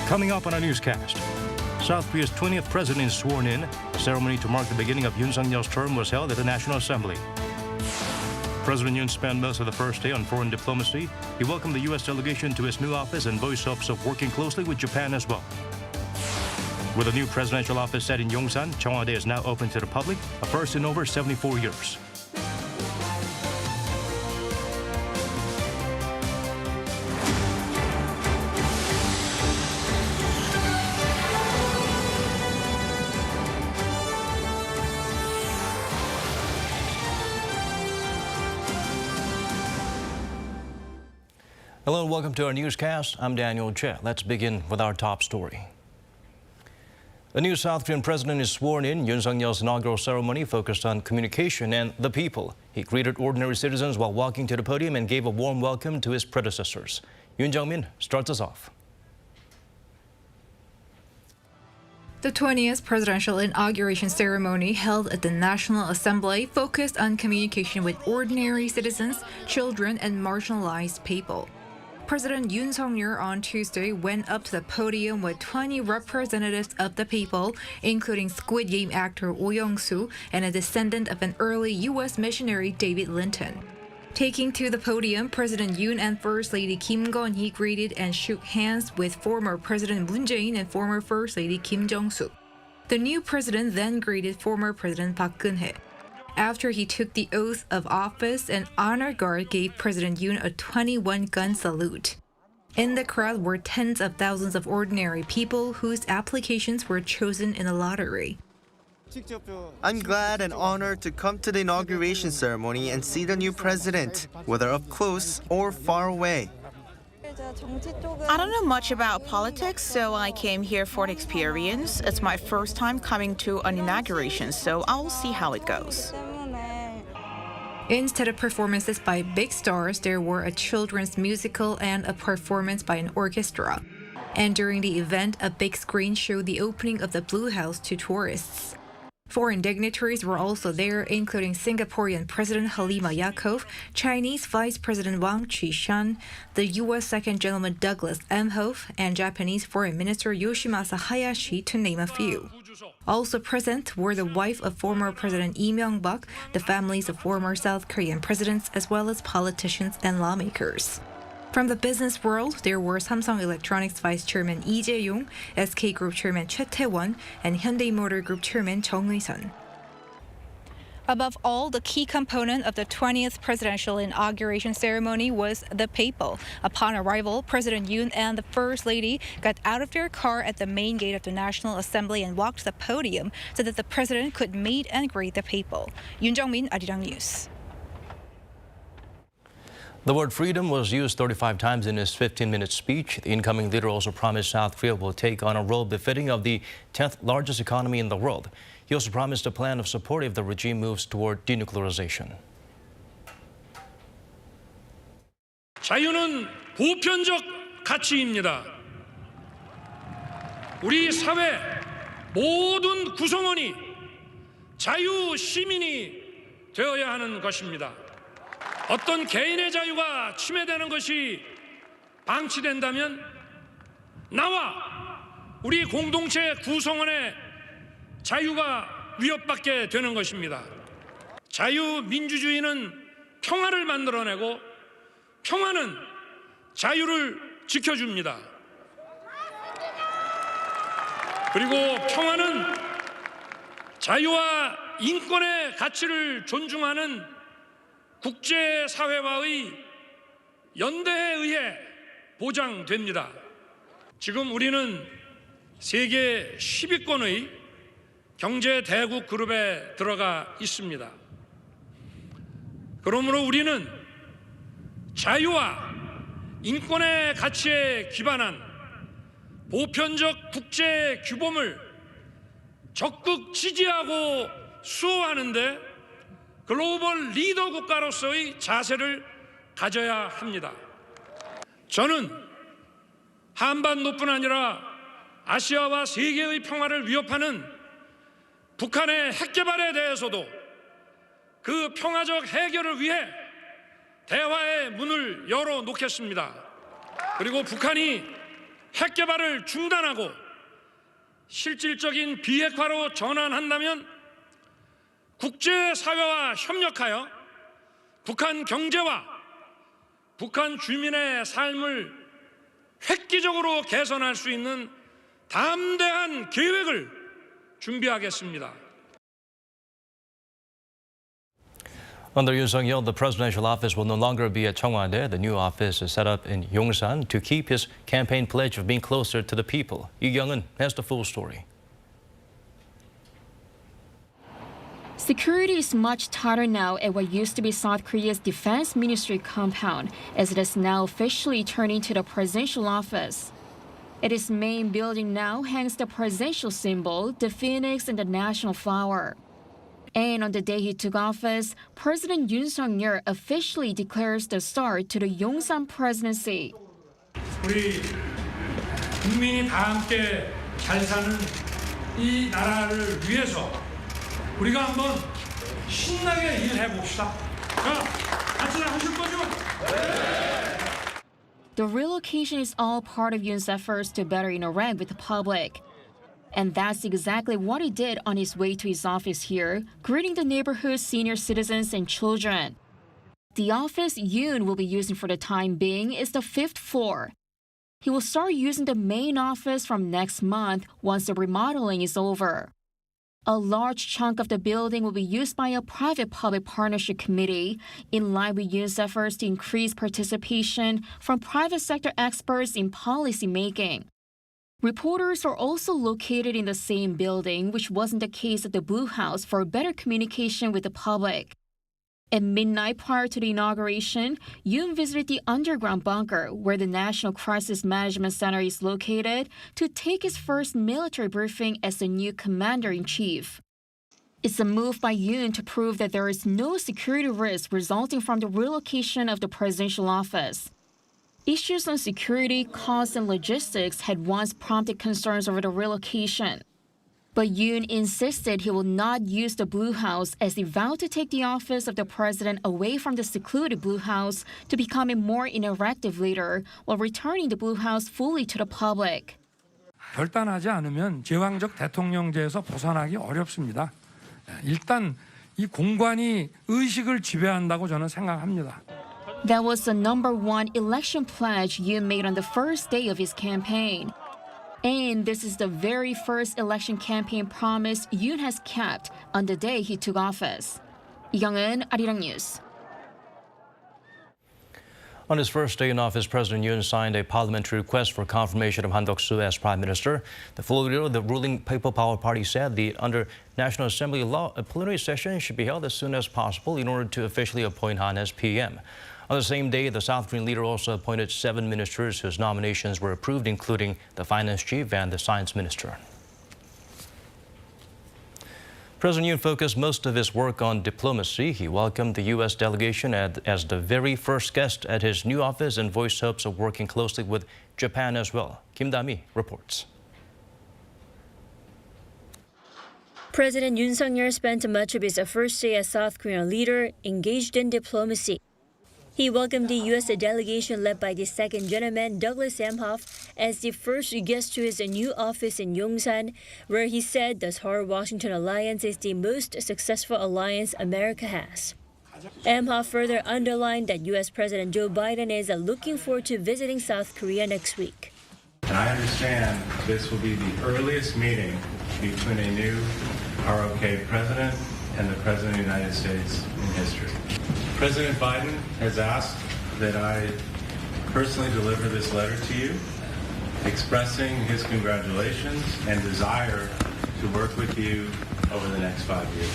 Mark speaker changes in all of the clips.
Speaker 1: Coming up on our newscast, South Korea's 20th president is sworn in. A ceremony to mark the beginning of Yoon Suk-yeol's term was held at the National Assembly. President Yoon spent most of the first day on foreign diplomacy. He welcomed the U.S. delegation to his new office and voiced hopes of working closely with Japan as well. With a new presidential office set in Yongsan, Cheongwade is now open to the public, a first in over 74 years. Hello and welcome to our newscast. I'm Daniel Che. Let's begin with our top story. A new South Korean president is sworn in. Yoon Suk-yeol's inaugural ceremony focused on communication and the people. He greeted ordinary citizens while walking to the podium and gave a warm welcome to his predecessors. Yoon Jung-min starts us off.
Speaker 2: The 20th presidential inauguration ceremony held at the National Assembly focused on communication with ordinary citizens, children, and marginalized people. President Yoon Suk-yeol on Tuesday went up to the podium with 20 representatives of the people, including Squid Game actor Oh Young-soo and a descendant of an early U.S. missionary David Linton. Taking to the podium, President Yoon and First Lady Kim Gon-hee greeted and shook hands with former President Moon Jae-in and former First Lady Kim Jong-suk. The new president then greeted former President Park Geun-hye. After he took the oath of office, an honor guard gave President Yoon a 21-gun salute. In the crowd were tens of thousands of ordinary people whose applications were chosen in a lottery.
Speaker 3: I'm glad and honored to come to the inauguration ceremony and see the new president, whether up close or far away.
Speaker 4: I don't know much about politics, so I came here for the experience. It's my first time coming to an inauguration, so I'll see how it goes.
Speaker 2: Instead of performances by big stars, there were a children's musical and a performance by an orchestra. And during the event, a big screen showed the opening of the Blue House to tourists. Foreign dignitaries were also there, including Singaporean President Halima Yacob, Chinese Vice President Wang Qishan, the U.S. Second Gentleman Douglas Emhoff, and Japanese Foreign Minister Yoshimasa Hayashi, to name a few. Also present were the wife of former President Lee Myung-bak, the families of former South Korean presidents, as well as politicians and lawmakers. From the business world, there were Samsung Electronics Vice Chairman Lee Jae-yong, SK Group Chairman Choi Tae-won, and Hyundai Motor Group Chairman Jung Ui-sun. Above all, the key component of the 20th presidential inauguration ceremony was the people. Upon arrival, President Yoon and the First Lady got out of their car at the main gate of the National Assembly and walked to the podium so that the president could meet and greet the people. Yoon Jung-min, Arirang News.
Speaker 1: The word freedom was used 35 times in his 15-minute speech. The incoming leader also promised South Korea will take on a role befitting of the 10th largest economy in the world. He also promised a plan of support if the regime moves toward denuclearization.
Speaker 5: 자유는 보편적 가치입니다. 우리 사회 모든 구성원이 자유 시민이 되어야 하는 것입니다. 어떤 개인의 자유가 침해되는 것이 방치된다면 나와 우리 공동체 구성원의 자유가 위협받게 되는 것입니다. 자유민주주의는 평화를 만들어내고 평화는 자유를 지켜줍니다. 그리고 평화는 자유와 인권의 가치를 존중하는 국제사회와의 연대에 의해 보장됩니다. 지금 우리는 세계 10위권의 경제 대국 그룹에 들어가 있습니다. 그러므로 우리는 자유와 인권의 가치에 기반한 보편적 국제 규범을 적극 지지하고 수호하는데 글로벌 리더 국가로서의 자세를 가져야 합니다. 저는 한반도뿐 아니라 아시아와 세계의 평화를 위협하는 북한의 핵 개발에 대해서도 그 평화적 해결을 위해 대화의 문을 열어놓겠습니다. 그리고 북한이 핵 개발을 중단하고 실질적인 비핵화로 전환한다면 국제사회와 협력하여 북한 경제와 북한 주민의 삶을 획기적으로 개선할 수 있는 담대한 계획을 준비하겠습니다.
Speaker 1: Under Yoon Suk-yeol, the presidential office will no longer be at Cheongwade. The new office is set up in Yongsan to keep his campaign pledge of being closer to the people. Lee Young-eun has the full story.
Speaker 6: Security is much tighter now at what used to be South Korea's defense ministry compound, as it has now officially turned into the presidential office. At its main building now hangs the presidential symbol, the phoenix and the national flower. And on the day he took office, President Yoon Suk-yeol officially declares the start to the Yongsan Presidency.
Speaker 5: 우리 국민이 다 함께 잘 사는 이 나라를 위해서 우리가 한번 신나게 일해 봅시다. 자, 같이 하실 거죠?
Speaker 6: The relocation is all part of Yoon's efforts to better interact with the public. And that's exactly what he did on his way to his office here, greeting the neighborhood's senior citizens and children. The office Yoon will be using for the time being is the 5th floor. He will start using the main office from next month once the remodeling is over. A large chunk of the building will be used by a private-public partnership committee, in line with Yoon's efforts to increase participation from private sector experts in policy making. Reporters are also located in the same building, which wasn't the case at the Blue House, for better communication with the public. At midnight prior to the inauguration, Yoon visited the underground bunker where the National Crisis Management Center is located to take his first military briefing as the new commander-in-chief. It's a move by Yoon to prove that there is no security risk resulting from the relocation of the presidential office. Issues on security, costs, and logistics had once prompted concerns over the relocation. But Yoon insisted he will not use the Blue House, as he vowed to take the office of the president away from the secluded Blue House to become a more interactive leader while returning the Blue House fully to the public.
Speaker 5: 결단하지 않으면 제왕적 대통령제에서 벗어나기 어렵습니다. 일단 이 공관이 의식을 지배한다고 저는 생각합니다.
Speaker 6: That was the #1 election pledge Yoon made on the first day of his campaign. And this is the very first election campaign promise Yoon has kept on the day he took office. Young-eun, Arirang News.
Speaker 1: On his first day in office, President Yoon signed a parliamentary request for confirmation of Han Duck-soo as Prime Minister. The full leader of the ruling People Power Party said under National Assembly law, a plenary session should be held as soon as possible in order to officially appoint Han as PM. On the same day, the South Korean leader also appointed 7 ministers whose nominations were approved, including the finance chief and the science minister. President Yoon focused most of his work on diplomacy. He welcomed the U.S. delegation as the very first guest at his new office and voiced hopes of working closely with Japan as well. Kim Da-mi reports.
Speaker 7: President Yoon Suk-yeol spent much of his first day as South Korean leader engaged in diplomacy. He welcomed the U.S. delegation led by the second gentleman, Douglas Emhoff, as the first guest to his new office in Yongsan, where he said the Seoul-Washington alliance is the most successful alliance America has. Emhoff further underlined that U.S. President Joe Biden is looking forward to visiting South Korea next week.
Speaker 8: And I understand this will be the earliest meeting between a new ROK president and the President of the United States in history. President Biden has asked that I personally deliver this letter to you, expressing his congratulations and desire to work with you over the next 5 years.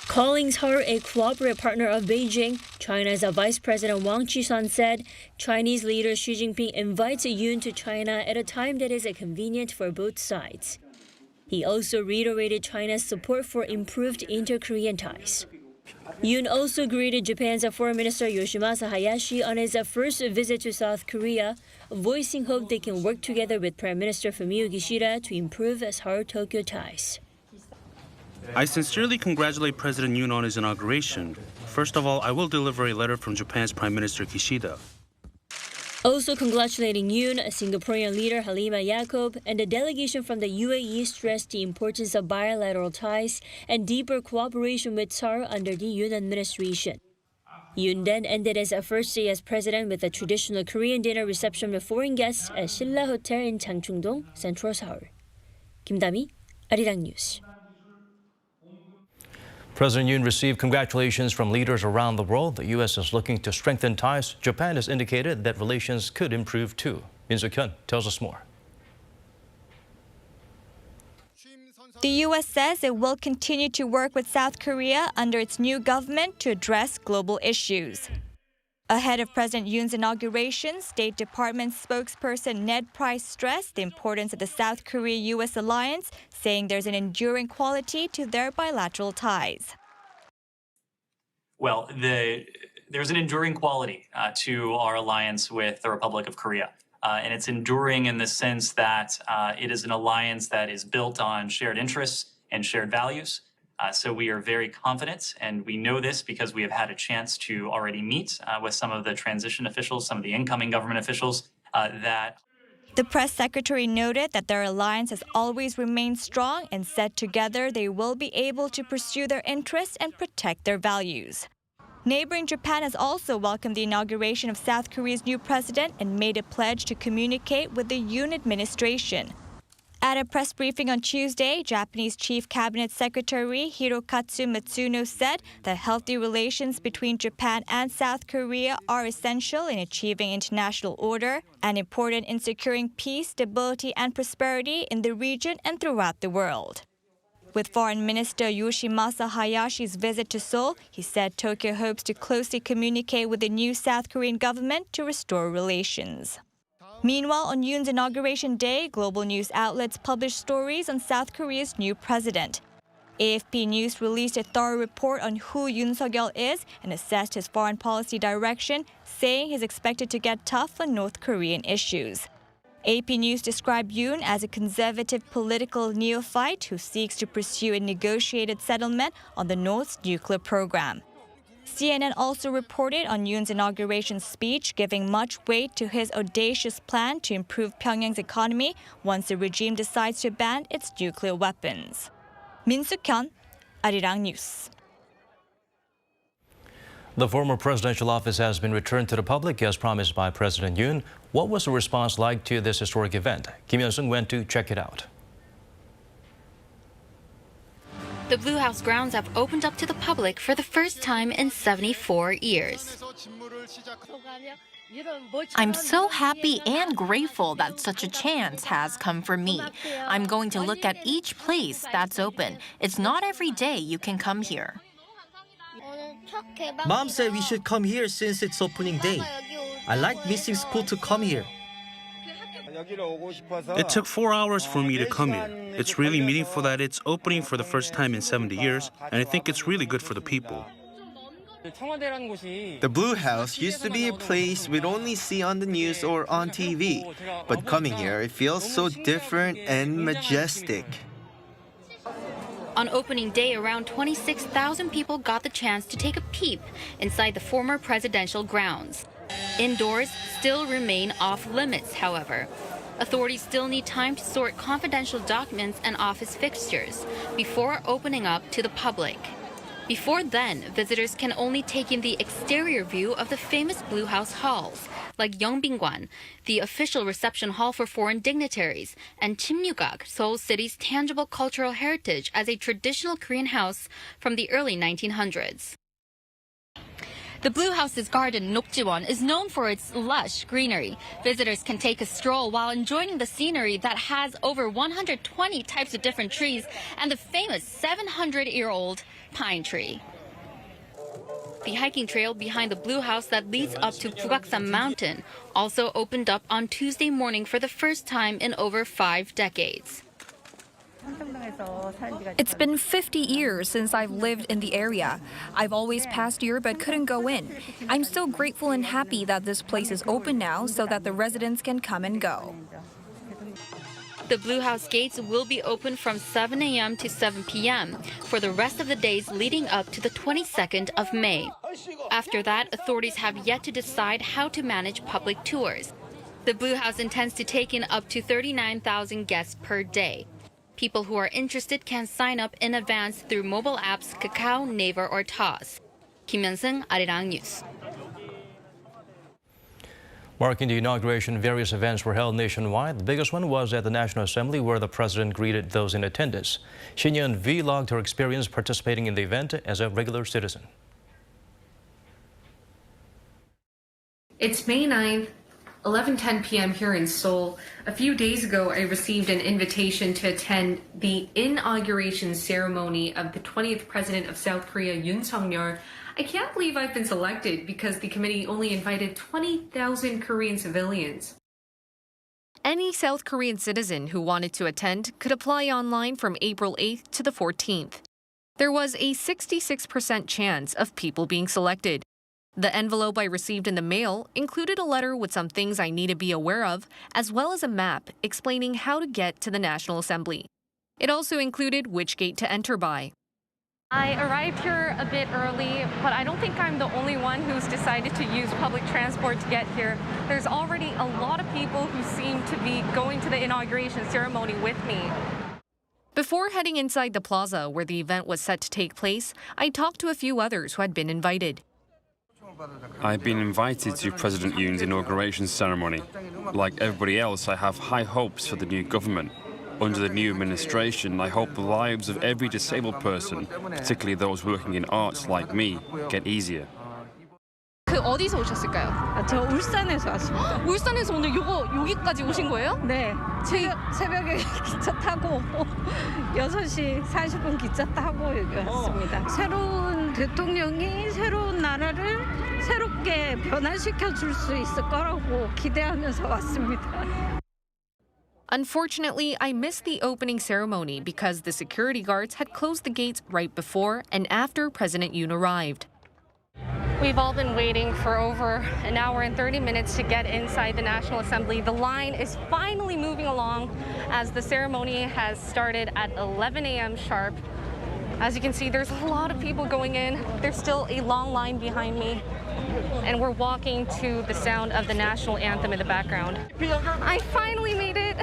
Speaker 7: Calling Seoul a cooperative partner of Beijing, China's Vice President Wang Qishan said Chinese leader Xi Jinping invites Yoon to China at a time that is convenient for both sides. He also reiterated China's support for improved inter-Korean ties. Yoon also greeted Japan's Foreign Minister Yoshimasa Hayashi on his first visit to South Korea, voicing hope they can work together with Prime Minister Fumio Kishida to improve Seoul-Tokyo ties.
Speaker 9: I sincerely congratulate President Yoon on his inauguration. First of all, I will deliver a letter from Japan's Prime Minister Kishida.
Speaker 7: Also congratulating Yoon, Singaporean leader Halima Yacob, and the delegation from the UAE stressed the importance of bilateral ties and deeper cooperation with Seoul under the Yoon administration. Yoon then ended his first day as president with a traditional Korean dinner reception with foreign guests at Silla Hotel in Changchung-dong, Central Seoul. 김다미, Arirang News.
Speaker 1: President Yoon received congratulations from leaders around the world. The U.S. is looking to strengthen ties. Japan has indicated that relations could improve too. Min Suk-yeol tells us more.
Speaker 10: The U.S. says it will continue to work with South Korea under its new government to address global issues. Ahead of President Yoon's inauguration, State Department spokesperson Ned Price stressed the importance of the South Korea-U.S. alliance, saying there's an enduring quality to their bilateral ties.
Speaker 11: Well, there's an enduring quality to our alliance with the Republic of Korea. And it's enduring in the sense that it is an alliance that is built on shared interests and shared values. So we are very confident, and we know this because we have had a chance to already meet with some of the transition officials, some of the incoming government officials that.
Speaker 10: The press secretary noted that their alliance has always remained strong and said together they will be able to pursue their interests and protect their values. Neighboring Japan has also welcomed the inauguration of South Korea's new president and made a pledge to communicate with the Yoon administration. At a press briefing on Tuesday, Japanese Chief Cabinet Secretary Hirokatsu Matsuno said that healthy relations between Japan and South Korea are essential in achieving international order and important in securing peace, stability, and prosperity in the region and throughout the world. With Foreign Minister Yoshimasa Hayashi's visit to Seoul, he said Tokyo hopes to closely communicate with the new South Korean government to restore relations. Meanwhile, on Yoon's inauguration day, global news outlets published stories on South Korea's new president. AFP News released a thorough report on who Yoon Suk-yeol is and assessed his foreign policy direction, saying he's expected to get tough on North Korean issues. AP News described Yoon as a conservative political neophyte who seeks to pursue a negotiated settlement on the North's nuclear program. CNN also reported on Yoon's inauguration speech, giving much weight to his audacious plan to improve Pyongyang's economy once the regime decides to ban its nuclear weapons. Min Suk-yeol, Arirang News.
Speaker 1: The former presidential office has been returned to the public as promised by President Yoon. What was the response like to this historic event? Kim Hyun-sung went to check it out.
Speaker 12: The Blue House grounds have opened up to the public for the first time in 74 years.
Speaker 13: I'm so happy and grateful that such a chance has come for me. I'm going to look at each place that's open. It's not every day you can come here.
Speaker 14: Mom said we should come here since it's opening day. I like missing school to come here.
Speaker 9: It took 4 hours for me to come here. It's really meaningful that it's opening for the first time in 70 years, and I think it's really good for the people.
Speaker 3: The Blue House used to be a place we'd only see on the news or on TV, but coming here, it feels so different and majestic.
Speaker 12: On opening day, around 26,000 people got the chance to take a peep inside the former presidential grounds. Indoors still remain off limits, however. Authorities still need time to sort confidential documents and office fixtures before opening up to the public. Before then, visitors can only take in the exterior view of the famous Blue House halls, like Yeongbingwan, the official reception hall for foreign dignitaries, and Chimnugak, Seoul City's tangible cultural heritage as a traditional Korean house from the early 1900s. The Blue House's garden, Nokjiwon, is known for its lush greenery. Visitors can take a stroll while enjoying the scenery that has over 120 types of different trees and the famous 700-year-old pine tree. The hiking trail behind the Blue House that leads up to Pugaksan Mountain also opened up on Tuesday morning for the first time in over 5 decades.
Speaker 15: It's been 50 years since I've lived in the area. I've always passed here but couldn't go in. I'm so grateful and happy that this place is open now so that the residents can come and go.
Speaker 12: The Blue House gates will be open from 7 a.m. to 7 p.m. for the rest of the days leading up to the 22nd of May. After that, authorities have yet to decide how to manage public tours. The Blue House intends to take in up to 39,000 guests per day. People who are interested can sign up in advance through mobile apps Kakao, Naver, or Toss. Kim Yong-sun, Arirang News.
Speaker 1: Marking the inauguration, various events were held nationwide. The biggest one was at the National Assembly, where the president greeted those in attendance. Shin Yeon vlogged her experience participating in the event as a regular citizen.
Speaker 16: It's May 9th, 11:10 p.m. here in Seoul. A few days ago, I received an invitation to attend the inauguration ceremony of the 20th President of South Korea, Yoon Suk-yeol. I can't believe I've been selected because the committee only invited 20,000 Korean civilians.
Speaker 17: Any South Korean citizen who wanted to attend could apply online from April 8th to the 14th. There was a 66% chance of people being selected. The envelope I received in the mail included a letter with some things I need to be aware of, as well as a map explaining how to get to the National Assembly. It also included which gate to enter by.
Speaker 18: I arrived here a bit early, but I don't think I'm the only one who's decided to use public transport to get here. There's already a lot of people who seem to be going to the inauguration ceremony with me.
Speaker 17: Before heading inside the plaza where the event was set to take place, I talked to a few others who had been invited.
Speaker 19: I've been invited to President Yoon's inauguration ceremony. Like everybody else, I have high hopes for the new government. Under the new administration, I hope the lives of every disabled person, particularly those working in arts like me, get easier.
Speaker 18: 어디서 오셨을까요?
Speaker 20: 저 울산에서 왔습니다.
Speaker 18: 울산에서 오늘 여기까지 오신 거예요?
Speaker 20: 네. 새벽에 기차 타고 6시 40분 기차 타고 여기 왔습니다. 새로운 대통령이 새로운 나라를 새롭게 변화시켜 줄 수 있을 거라고 기대하면서 왔습니다.
Speaker 17: Unfortunately, I missed the opening ceremony because the security guards had closed the gates right before and after President Yoon arrived.
Speaker 18: We've all been waiting for over an hour and 30 minutes to get inside the National Assembly. The line is finally moving along as the ceremony has started at 11 a.m. sharp. As you can see, there's a lot of people going in. There's still a long line behind me. And we're walking to the sound of the national anthem in the background. I finally made it.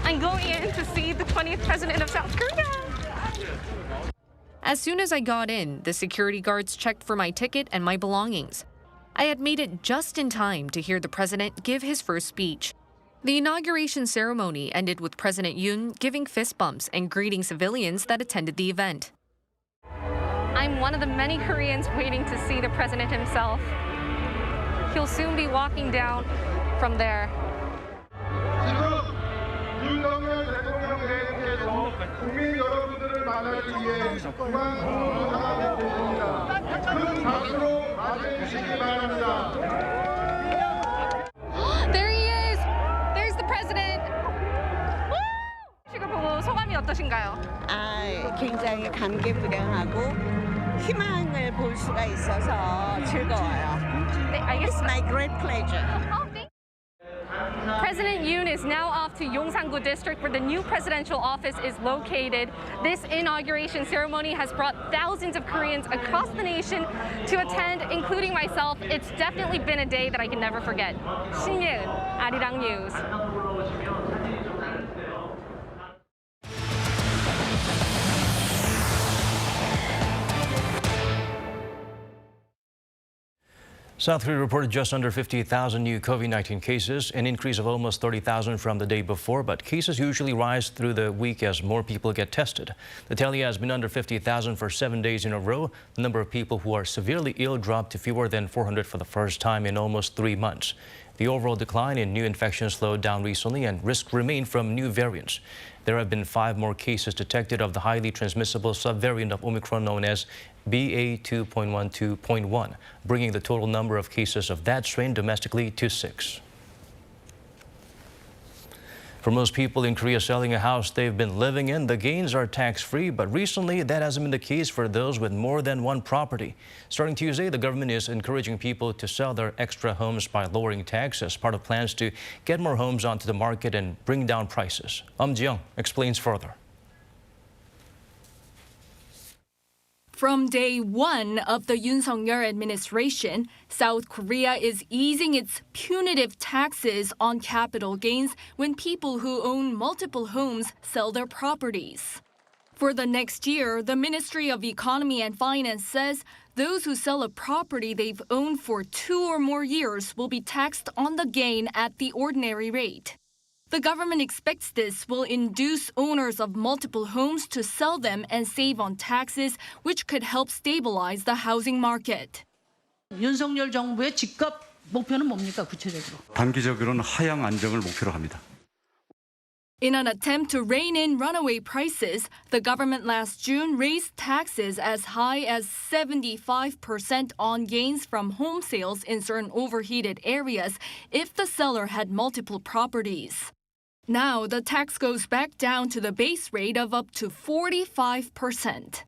Speaker 18: I'm going in to see the 20th President of South Korea.
Speaker 17: As soon as I got in, the security guards checked for my ticket and my belongings. I had made it just in time to hear the president give his first speech. The inauguration ceremony ended with President Yoon giving fist bumps and greeting civilians that attended the event.
Speaker 18: I'm one of the many Koreans waiting to see the president himself. He'll soon be walking down from there. There he is! There's the president! 지금 보고 소감이 어떠신가요?
Speaker 21: 굉장히 감개무량하고 희망을 볼 수가 있어서 즐거워요. It's my great pleasure.
Speaker 18: President Yoon is now off to Yongsan District, where the new presidential office is located. This inauguration ceremony has brought thousands of Koreans across the nation to attend, including myself. It's definitely been a day that I can never forget. Shin Yeon, Arirang News.
Speaker 1: South Korea reported just under 50,000 new COVID-19 cases, an increase of almost 30,000 from the day before, but cases usually rise through the week as more people get tested. The tally has been under 50,000 for 7 days in a row. The number of people who are severely ill dropped to fewer than 400 for the first time in almost 3 months. The overall decline in new infections slowed down recently, and risks remain from new variants. There have been 5 more cases detected of the highly transmissible subvariant of Omicron known as BA.2.12.1, bringing the total number of cases of that strain domestically to 6. For most people in Korea selling a house they've been living in, the gains are tax-free, but recently that hasn't been the case for those with more than one property. Starting Tuesday, the government is encouraging people to sell their extra homes by lowering tax as part of plans to get more homes onto the market and bring down prices. Ji-young explains further.
Speaker 4: From day one of the Yoon Suk-yeol administration, South Korea is easing its punitive taxes on capital gains when people who own multiple homes sell their properties. For the next year, the Ministry of Economy and Finance says those who sell a property they've owned for 2 or more years will be taxed on the gain at the ordinary rate. The government expects this will induce owners of multiple homes to sell them and save on taxes, which could help stabilize the housing market.
Speaker 22: 윤석열 정부의 직접 목표는 뭡니까, 구체적으로?
Speaker 23: 단기적으로는 하향 안정을 목표로 합니다.
Speaker 4: In an attempt to rein in runaway prices, the government last June raised taxes as high as 75% on gains from home sales in certain overheated areas if the seller had multiple properties. Now, the tax goes back down to the base rate of up to 45%.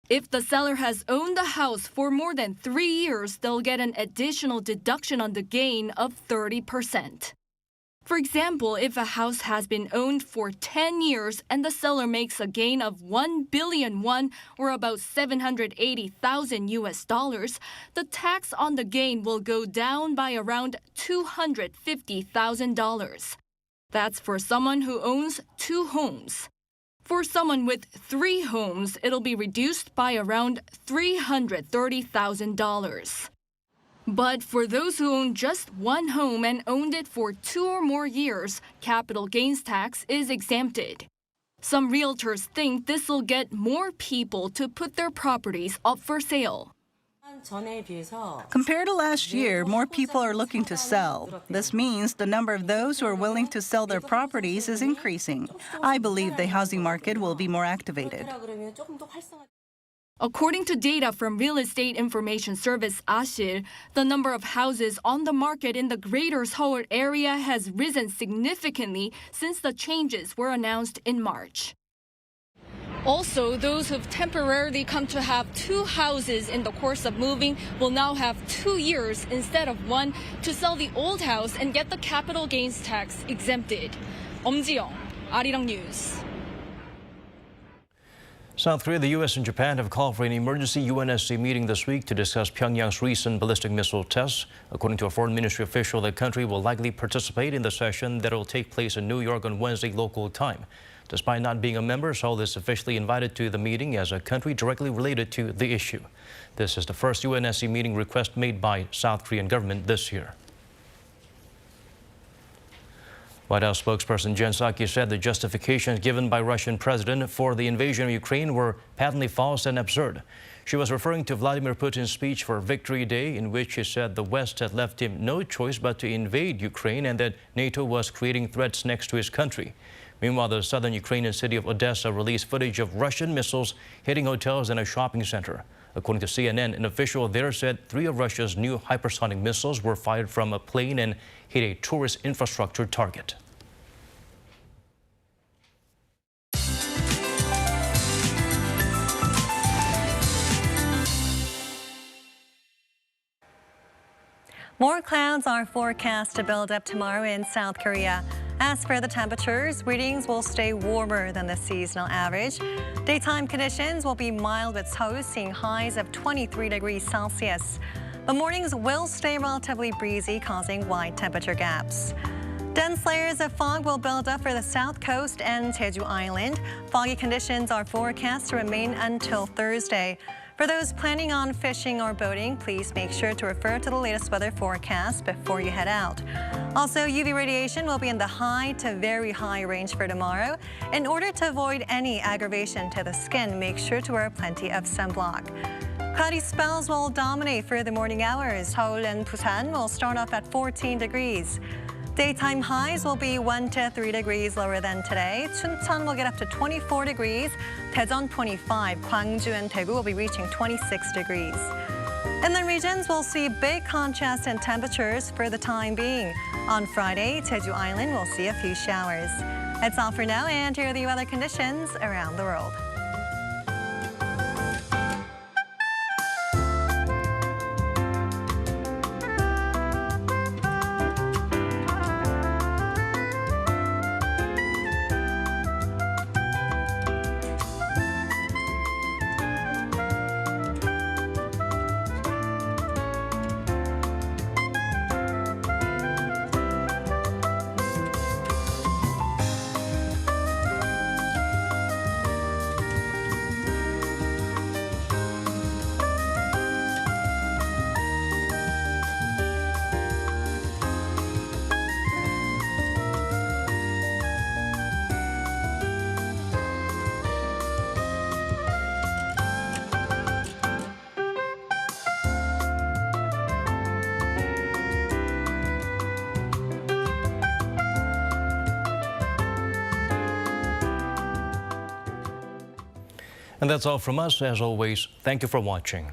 Speaker 4: If the seller has owned the house for more than 3 years, they'll get an additional deduction on the gain of 30%. For example, if a house has been owned for 10 years and the seller makes a gain of 1 billion won, or about $780,000, the tax on the gain will go down by around $250,000. That's for someone who owns 2 homes. For someone with 3 homes, it'll be reduced by around $330,000. But for those who own just 1 home and owned it for 2 or more years, capital gains tax is exempted. Some realtors think this will get more people to put their properties up for sale.
Speaker 24: Compared to last year, more people are looking to sell. This means the number of those who are willing to sell their properties is increasing. I believe the housing market will be more activated.
Speaker 4: According to data from real estate information service Ashil, the number of houses on the market in the greater Seoul area has risen significantly since the changes were announced in March. Also, those who've temporarily come to have 2 houses in the course of moving will now have 2 years instead of 1 to sell the old house and get the capital gains tax exempted. Ji-young, Arirang News.
Speaker 1: South Korea, the U.S. and Japan have called for an emergency UNSC meeting this week to discuss Pyongyang's recent ballistic missile tests. According to a foreign ministry official, the country will likely participate in the session that will take place in New York on Wednesday local time. Despite not being a member, Seoul is officially invited to the meeting as a country directly related to the issue. This is the first UNSC meeting request made by South Korean government this year. White House spokesperson Jen Psaki said the justifications given by Russian president for the invasion of Ukraine were patently false and absurd. She was referring to Vladimir Putin's speech for Victory Day, in which he said the West had left him no choice but to invade Ukraine and that NATO was creating threats next to his country. Meanwhile, the southern Ukrainian city of Odessa released footage of Russian missiles hitting hotels and a shopping center. According to CNN, an official there said 3 of Russia's new hypersonic missiles were fired from a plane and hit a tourist infrastructure target.
Speaker 25: More clouds are forecast to build up tomorrow in South Korea. As for the temperatures, readings will stay warmer than the seasonal average. Daytime conditions will be mild with Seoul seeing highs of 23 degrees Celsius. The mornings will stay relatively breezy, causing wide temperature gaps. Dense layers of fog will build up for the south coast and Jeju Island. Foggy conditions are forecast to remain until Thursday. For those planning on fishing or boating, please make sure to refer to the latest weather forecast before you head out. Also, UV radiation will be in the high to very high range for tomorrow. In order to avoid any aggravation to the skin, make sure to wear plenty of sunblock. Cloudy spells will dominate for the morning hours. Seoul and Busan will start off at 14 degrees. Daytime highs will be 1 to 3 degrees lower than today. Chuncheon will get up to 24 degrees. Daejeon 25. Gwangju and Daegu will be reaching 26 degrees. Inland regions will see big contrast in temperatures for the time being. On Friday, Jeju Island will see a few showers. That's all for now, and here are the weather conditions around the world.
Speaker 1: And that's all from us. As always, thank you for watching.